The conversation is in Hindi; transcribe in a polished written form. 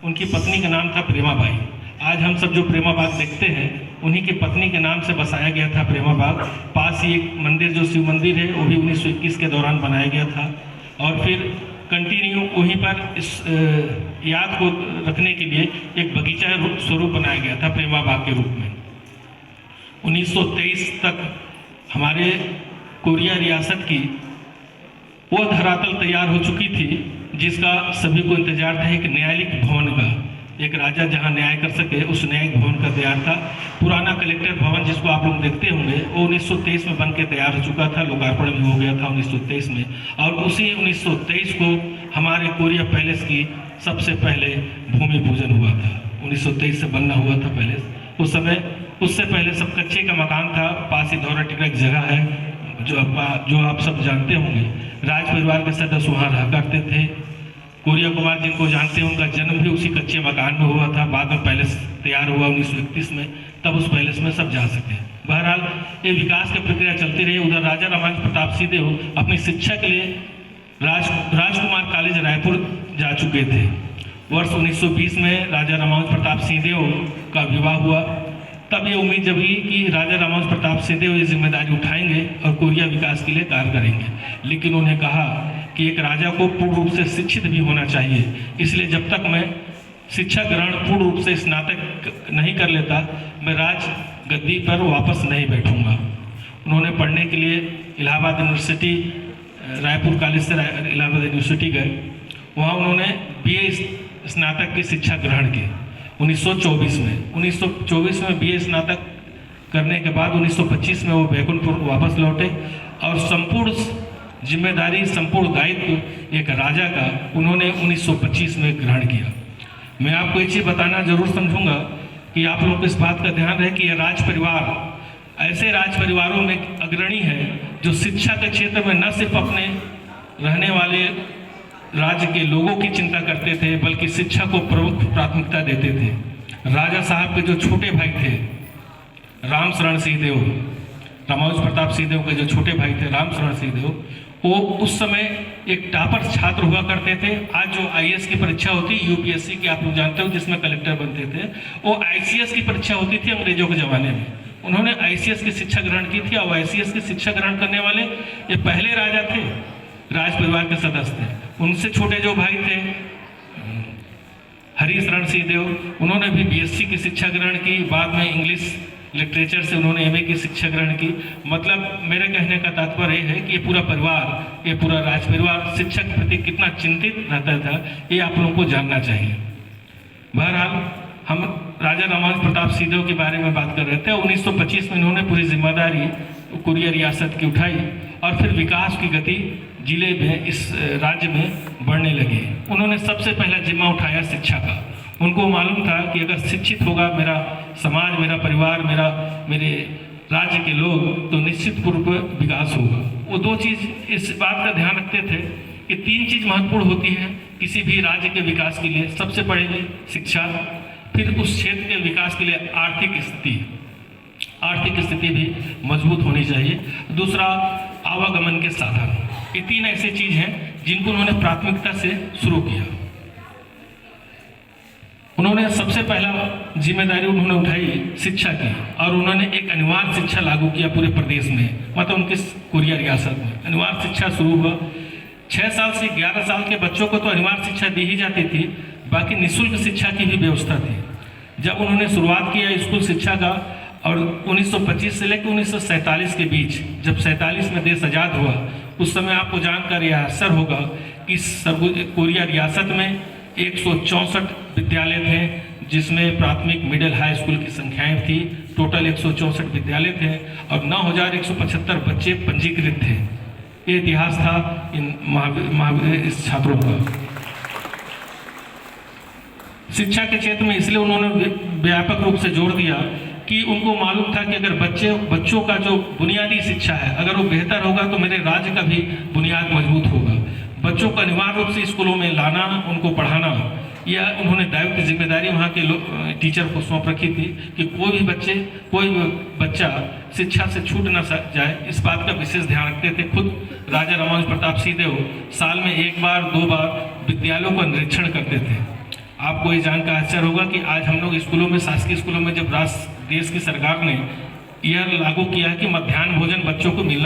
उनकी पत्नी का नाम था प्रेमाबाई। आज हम सब जो प्रेमा बाग देखते हैं उन्हीं की पत्नी के नाम से बसाया गया था प्रेमा बाग। पास ही एक मंदिर जो शिव मंदिर है वो भी 1921 के दौरान बनाया गया था और फिर कंटिन्यू वहीं पर इस याद को रखने के लिए एक बगीचा स्वरूप बनाया गया था प्रेमा बाग के रूप में। 1923 तक हमारे कोरिया रियासत की वो धरातल तैयार हो चुकी थी जिसका सभी को इंतजार था, एक न्यायालयिक भवन का, एक राजा जहां न्याय कर सके उस न्यायिक भवन का तैयार था। पुराना कलेक्टर भवन जिसको आप लोग देखते होंगे वो 1923 में बन के तैयार हो चुका था, लोकार्पण भी हो गया था 1923 में। और उसी 1923 को हमारे कोरिया पैलेस की सबसे पहले भूमि पूजन हुआ था। 1923 से बनना हुआ था पैलेस। उस समय उससे पहले सब कच्चे का मकान था। पास ही दौरा टिकरा एक जगह है जो आप सब जानते होंगे। राज परिवार के सदस्य वहाँ रहा करते थे। कोरिया कुमार जिनको जानते हैं उनका जन्म भी उसी कच्चे मकान में हुआ था। बाद में पैलेस तैयार हुआ 1931 में, तब उस पैलेस में सब जा सके। बहरहाल ये विकास की प्रक्रिया चलती रही। उधर राजा रामानुज प्रताप सिंहदेव अपनी शिक्षा के लिए राजकुमार कॉलेज रायपुर जा चुके थे। वर्ष 1920 में राजा रामानुज प्रताप सिंहदेव का विवाह हुआ। तब ये उम्मीद जगी कि राजा रामानुज प्रताप सिंहदेव ये जिम्मेदारी उठाएंगे और कोरिया विकास के लिए कार्य करेंगे। लेकिन उन्हें कहा कि एक राजा को पूर्ण रूप से शिक्षित भी होना चाहिए, इसलिए जब तक मैं शिक्षा ग्रहण पूर्ण रूप से स्नातक नहीं कर लेता मैं राज गद्दी पर वापस नहीं बैठूंगा। उन्होंने पढ़ने के लिए इलाहाबाद यूनिवर्सिटी, रायपुर कॉलेज से इलाहाबाद यूनिवर्सिटी गए। वहाँ उन्होंने BA स्नातक की शिक्षा ग्रहण की 1924 में। 1924 में BA स्नातक करने के बाद 1925 में वो बैकुंठपुर वापस लौटे और संपूर्ण जिम्मेदारी, संपूर्ण दायित्व एक राजा का उन्होंने 1925 में ग्रहण किया। मैं आपको एक चीज़ बताना जरूर समझूंगा कि आप लोग को इस बात का ध्यान रहे कि यह राज परिवार ऐसे राज परिवारों में अग्रणी है जो शिक्षा के क्षेत्र में न सिर्फ अपने रहने वाले राज्य के लोगों की चिंता करते थे बल्कि शिक्षा को प्रमुख प्राथमिकता देते थे। राजा साहब के जो छोटे भाई थे राम शरण सिंहदेव, रामानुज प्रताप सिंहदेव के जो छोटे भाई थे राम शरण सिंहदेव, वो उस समय एक टॉपर छात्र हुआ करते थे। आज जो IAS की परीक्षा होती है UPSC की आप लोग जानते हो जिसमें कलेक्टर बनते थे, वो ICS की परीक्षा होती थी अंग्रेजों के ज़माने में। उन्होंने ICS की शिक्षा ग्रहण की थी और ICS की शिक्षा ग्रहण करने वाले ये पहले राजा थे, राज परिवार के सदस्य थे। उनसे छोटे जो भाई थे हरी शरण सिंहदेव, उन्होंने भी BSc की शिक्षा ग्रहण की। बाद में इंग्लिश लिटरेचर से उन्होंने MA की शिक्षा ग्रहण की। मतलब मेरे कहने का तात्पर्य है कि ये पूरा परिवार, ये पूरा राज परिवार शिक्षा के प्रति कितना चिंतित रहता था, ये आप लोगों को जानना चाहिए। बहरहाल हम राजा रामानुज प्रताप सिंहदेव के बारे में बात कर रहे थे। 1925 में इन्होंने पूरी जिम्मेदारी कोरिया रियासत की उठाई और फिर विकास की गति जिले में, इस राज्य में बढ़ने लगी। उन्होंने सबसे पहला जिम्मा उठाया शिक्षा का। उनको मालूम था कि अगर शिक्षित होगा मेरा समाज, मेरा परिवार, मेरे राज्य के लोग, तो निश्चित रूप विकास होगा। वो दो चीज़ इस बात का ध्यान रखते थे कि तीन चीज़ महत्वपूर्ण होती है किसी भी राज्य के विकास के लिए। सबसे पहले शिक्षा, फिर उस क्षेत्र के विकास के लिए आर्थिक स्थिति भी मजबूत होनी चाहिए। दूसरा आवागमन के साधन। ये तीन ऐसे चीज हैं जिनको उन्होंने प्राथमिकता से शुरू किया। उन्होंने सबसे पहला जिम्मेदारी उन्होंने उठाई शिक्षा की और उन्होंने एक अनिवार्य शिक्षा लागू किया पूरे प्रदेश में, मतलब उनके कोरिया रियासत में अनिवार्य शिक्षा शुरू हुआ। 6 साल से 11 साल के बच्चों को तो अनिवार्य शिक्षा दी ही जाती थी, बाकी निःशुल्क शिक्षा की भी व्यवस्था थी। जब उन्होंने शुरुआत किया स्कूल शिक्षा का और 1925 से लेकर 1947 के बीच, जब 47 में देश आज़ाद हुआ, उस समय आपको जानकर यह आश्चर्य होगा कि कोरिया रियासत में 164 विद्यालय थे जिसमें प्राथमिक, मिडिल, हाई स्कूल की संख्याएं थी। टोटल 164 विद्यालय थे और 9175 बच्चे पंजीकृत थे। ये इतिहास था इन छात्रों का। शिक्षा के क्षेत्र में इसलिए उन्होंने व्यापक रूप से जोर दिया कि उनको मालूम था कि अगर बच्चों का जो बुनियादी शिक्षा है अगर वो बेहतर होगा तो मेरे राज्य का भी बुनियाद मजबूत होगा। बच्चों को अनिवार्य रूप से स्कूलों में लाना, उनको पढ़ाना, यह उन्होंने दायित्व जिम्मेदारी वहाँ के टीचर को सौंप रखी थी कि कोई भी बच्चा शिक्षा से छूट न जाए, इस बात का विशेष ध्यान रखते थे। खुद राजा रामानुज प्रताप सिंहदेव साल में 1 बार 2 बार विद्यालयों का निरीक्षण करते थे। आपको ये जानकर आश्चर्य होगा कि आज हम लोग स्कूलों में, शासकीय स्कूलों में, जब देश की सरकार ने यह लागू किया है कि मध्याह्न भोजन बच्चों को मिलना